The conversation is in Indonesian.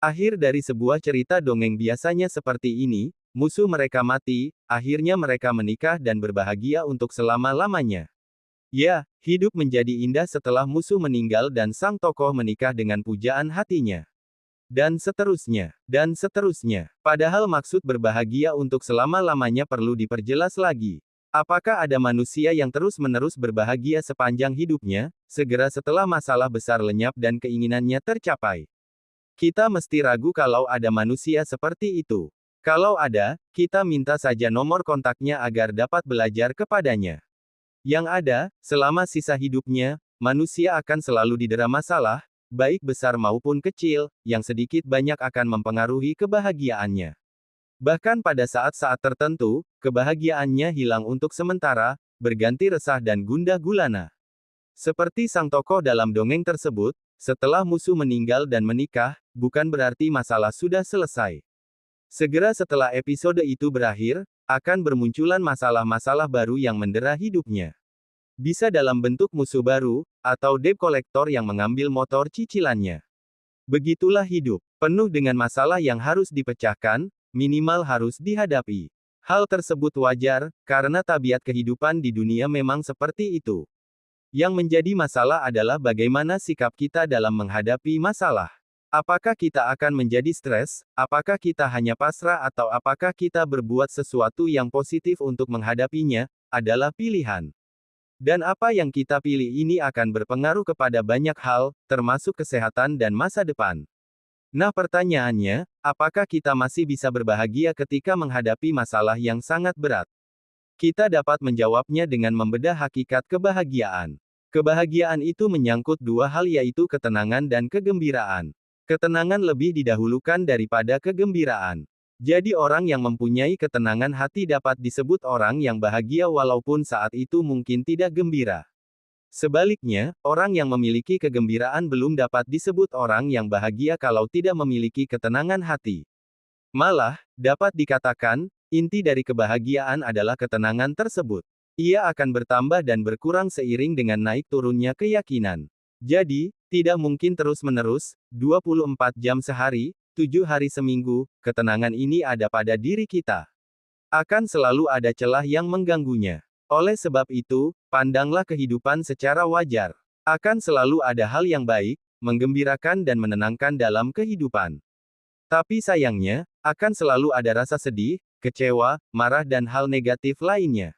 Akhir dari sebuah cerita dongeng biasanya seperti ini, musuh mereka mati, akhirnya mereka menikah dan berbahagia untuk selama-lamanya. Ya, hidup menjadi indah setelah musuh meninggal dan sang tokoh menikah dengan pujaan hatinya. Dan seterusnya. Dan seterusnya. Padahal maksud berbahagia untuk selama-lamanya perlu diperjelas lagi. Apakah ada manusia yang terus-menerus berbahagia sepanjang hidupnya, segera setelah masalah besar lenyap dan keinginannya tercapai? Kita mesti ragu kalau ada manusia seperti itu. Kalau ada, kita minta saja nomor kontaknya agar dapat belajar kepadanya. Yang ada, selama sisa hidupnya, manusia akan selalu didera masalah, baik besar maupun kecil, yang sedikit banyak akan mempengaruhi kebahagiaannya. Bahkan pada saat-saat tertentu, kebahagiaannya hilang untuk sementara, berganti resah dan gundah gulana. Seperti sang tokoh dalam dongeng tersebut, setelah musuh meninggal dan menikah, bukan berarti masalah sudah selesai. Segera setelah episode itu berakhir, akan bermunculan masalah-masalah baru yang mendera hidupnya. Bisa dalam bentuk musuh baru, atau debt collector yang mengambil motor cicilannya. Begitulah hidup, penuh dengan masalah yang harus dipecahkan, minimal harus dihadapi. Hal tersebut wajar, karena tabiat kehidupan di dunia memang seperti itu. Yang menjadi masalah adalah bagaimana sikap kita dalam menghadapi masalah. Apakah kita akan menjadi stres, apakah kita hanya pasrah atau apakah kita berbuat sesuatu yang positif untuk menghadapinya, adalah pilihan. Dan apa yang kita pilih ini akan berpengaruh kepada banyak hal, termasuk kesehatan dan masa depan. Nah pertanyaannya, apakah kita masih bisa berbahagia ketika menghadapi masalah yang sangat berat? Kita dapat menjawabnya dengan membedah hakikat kebahagiaan. Kebahagiaan itu menyangkut dua hal yaitu ketenangan dan kegembiraan. Ketenangan lebih didahulukan daripada kegembiraan. Jadi orang yang mempunyai ketenangan hati dapat disebut orang yang bahagia walaupun saat itu mungkin tidak gembira. Sebaliknya, orang yang memiliki kegembiraan belum dapat disebut orang yang bahagia kalau tidak memiliki ketenangan hati. Malah, dapat dikatakan, inti dari kebahagiaan adalah ketenangan tersebut. Ia akan bertambah dan berkurang seiring dengan naik turunnya keyakinan. Jadi, tidak mungkin terus-menerus, 24 jam sehari, 7 hari seminggu, ketenangan ini ada pada diri kita. Akan selalu ada celah yang mengganggunya. Oleh sebab itu, pandanglah kehidupan secara wajar. Akan selalu ada hal yang baik, menggembirakan dan menenangkan dalam kehidupan. Tapi sayangnya, akan selalu ada rasa sedih, kecewa, marah dan hal negatif lainnya.